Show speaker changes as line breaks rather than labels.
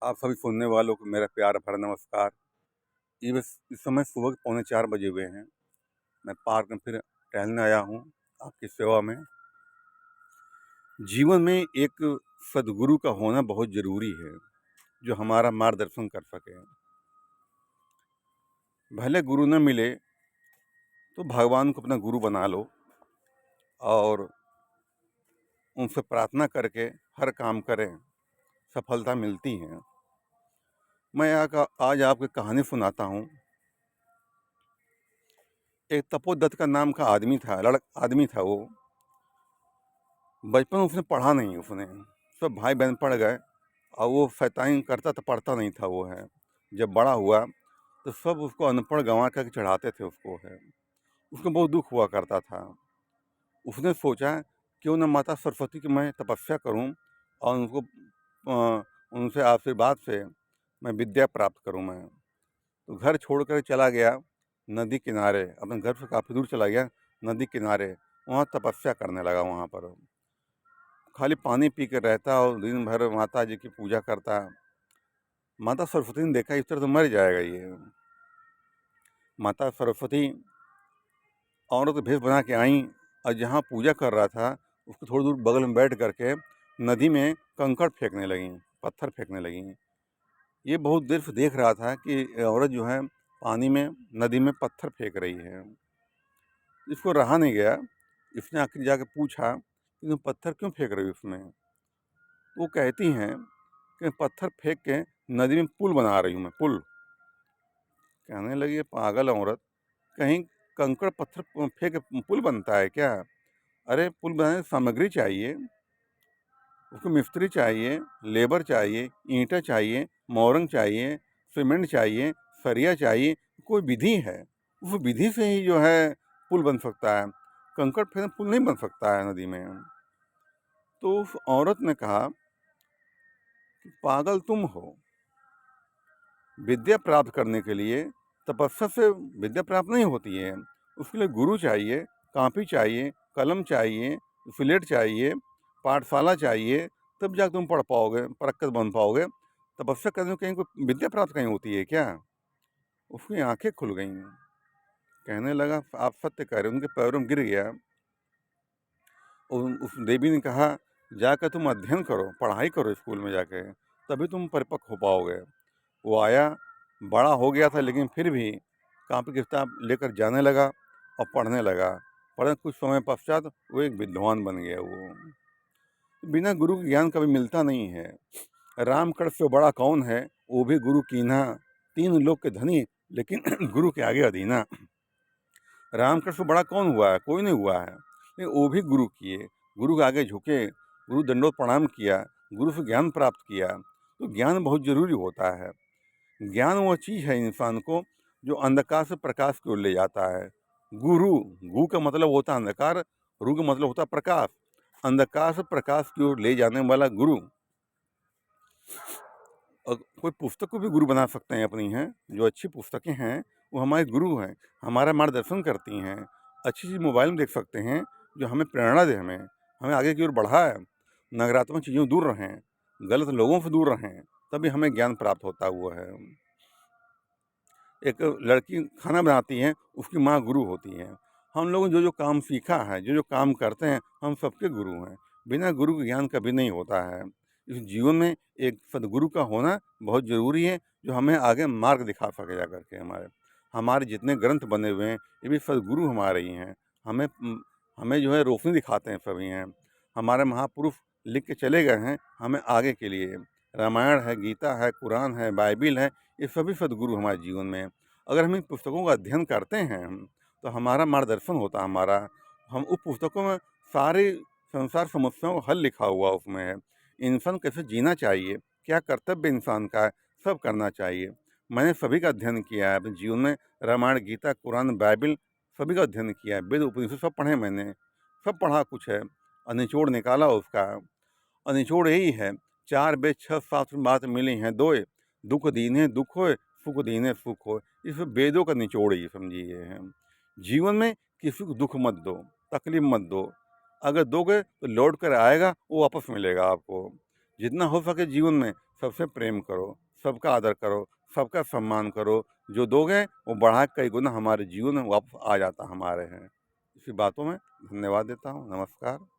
आप सभी सुनने वालों को मेरा प्यार भरा नमस्कार। इस समय सुबह के पौने 4 बजे हुए हैं। मैं पार्क में फिर टहलने आया हूँ आपकी सेवा में। जीवन में एक सद्गुरु का होना बहुत ज़रूरी है, जो हमारा मार्गदर्शन कर सके। भले गुरु न मिले तो भगवान को अपना गुरु बना लो और उनसे प्रार्थना करके हर काम करें, सफलता मिलती है। मैं आज आपको एक कहानी सुनाता हूँ। एक तपोदत्त का नाम का आदमी था वो। बचपन उसने पढ़ा नहीं, उसने सब भाई बहन पढ़ गए और वो शैतानी करता तो पढ़ता नहीं था वो है। जब बड़ा हुआ तो सब उसको अनपढ़ गंवा करके चढ़ाते थे उसको है। उसको बहुत दुख हुआ करता था। उसने सोचा क्यों न माता सरस्वती की मैं तपस्या करूं और उनसे आशीर्वाद से मैं विद्या प्राप्त करूं। मैं तो घर छोड़ कर चला गया नदी किनारे, अपने घर से काफ़ी दूर चला गया नदी किनारे। वहाँ तपस्या करने लगा। वहाँ पर खाली पानी पी कर रहता और दिन भर माता जी की पूजा करता। माता सरस्वती ने देखा इस तरह तो मर जाएगा ये। माता सरस्वती औरत तो भेष बना के आई और जहाँ पूजा कर रहा था उसको थोड़ी दूर बगल में बैठ करके नदी में कंकड़ फेंकने लगी, पत्थर फेंकने लगी। ये बहुत देर से देख रहा था कि औरत जो है पानी में, नदी में पत्थर फेंक रही है। इसको रहा नहीं गया। इसने आखिर जाके पूछा कि तुम पत्थर क्यों फेंक रही हो उसमें। वो कहती हैं कि पत्थर फेंक के नदी में पुल बना रही हूँ मैं, पुल। कहने लगी ये पागल औरत, कहीं कंकड़ पत्थर फेंक के पुल बनता है क्या? अरे पुल बनाने की सामग्री चाहिए, उसको मिस्त्री चाहिए, लेबर चाहिए, ईंटें चाहिए, मोरंग चाहिए, सीमेंट चाहिए, सरिया चाहिए, कोई विधि है। उस विधि से ही जो है पुल बन सकता है। कंकड़ फेंक पुल नहीं बन सकता है नदी में। तो उस औरत ने कहा कि पागल तुम हो। विद्या प्राप्त करने के लिए तपस्या से विद्या प्राप्त नहीं होती है। उसके लिए गुरु चाहिए, कॉपी चाहिए, कलम चाहिए, स्लेट चाहिए, पाठशाला चाहिए, तब जाकर तुम पढ़ पाओगे, परक्कस बन पाओगे। तपस्या करने में कहीं कोई विद्या प्राप्त कहीं होती है क्या? उसकी आंखें खुल गईं। कहने लगा आप सत्य कह रहे। उनके पैरों में गिर गया। उस देवी ने कहा जाकर तुम अध्ययन करो, पढ़ाई करो स्कूल में जाके, तभी तुम परिपक्व हो पाओगे। वो आया, बड़ा हो गया था लेकिन फिर भी कॉपी किताब लेकर जाने लगा और पढ़ने लगा। पढ़ने कुछ समय पश्चात वो एक विद्वान बन गया। वो बिना गुरु के ज्ञान कभी मिलता नहीं है। राम कड़ से बड़ा कौन है, वो भी गुरु कीन्हा। तीन लोग के धनी लेकिन गुरु के आगे अधीना। रामकृष्ण से बड़ा कौन हुआ है? कोई नहीं हुआ है, लेकिन वो भी गुरु किए, गुरु के आगे झुके, गुरु दंडोत प्रणाम किया, गुरु से ज्ञान प्राप्त किया। तो ज्ञान बहुत जरूरी होता है। ज्ञान वो चीज़ है इंसान को जो अंधकार से प्रकाश की ओर ले जाता है। गुरु, गु का मतलब होता है अंधकार, रु का मतलब होता है प्रकाश। अंधकार से प्रकाश की ओर ले जाने वाला गुरु। और कोई पुस्तक को भी गुरु बना सकते हैं अपनी हैं। जो अच्छी पुस्तकें हैं वो हमारे गुरु हैं, हमारा मार्गदर्शन करती हैं। अच्छी चीज़ मोबाइल में देख सकते हैं जो हमें प्रेरणा दे, हमें हमें आगे की ओर बढ़ाए। नकारात्मक चीज़ों से दूर रहें, गलत लोगों से दूर रहें, तभी हमें ज्ञान प्राप्त होता हुआ है। एक लड़की खाना बनाती है, उसकी माँ गुरु होती है। हम लोगों ने जो जो काम सीखा है, जो जो काम करते हैं, हम सबके गुरु हैं। बिना गुरु के ज्ञान कभी नहीं होता है। इस जीवन में एक सदगुरु का होना बहुत ज़रूरी है, जो हमें आगे मार्ग दिखा सके जा करके। हमारे जितने ग्रंथ बने हुए हैं ये भी सदगुरु हमारे ही हैं। हमें हमें जो है रोशनी दिखाते हैं सभी हैं। हमारे महापुरुष लिख के चले गए हैं हमें आगे के लिए। रामायण है, गीता है, कुरान है, बाइबिल है, ये सभी सदगुरु हमारे जीवन में। अगर हम इन पुस्तकों का अध्ययन करते हैं तो हमारा मार्गदर्शन होता है हमारा। हम उस पुस्तकों में सारी संसार समस्याओं का हल लिखा हुआ उसमें है। इंसान कैसे जीना चाहिए, क्या कर्तव्य इंसान का है, सब करना चाहिए। मैंने सभी का अध्ययन किया है अपने जीवन में। रामायण, गीता, कुरान, बाइबिल सभी का अध्ययन किया है। वेद उपनिषद सब पढ़े मैंने, सब पढ़ा कुछ है और निचोड़ निकाला उसका। और निचोड़ यही है, चार वेद छह शास्त्र बात मिली हैं दोए, दुख दीने दुख होए, सुख दीने सुख होए। इस वेदों का निचोड़ ये समझिए है। जीवन में किसी को दुख मत दो, तकलीफ मत दो। अगर दोगे तो लौट कर आएगा, वो वापस मिलेगा आपको। जितना हो सके जीवन में सबसे प्रेम करो, सबका आदर करो, सबका सम्मान करो। जो दोगे वो बढ़ा कई गुना हमारे जीवन में वापस आ जाता हमारे हैं। इसी बातों में धन्यवाद देता हूँ। नमस्कार।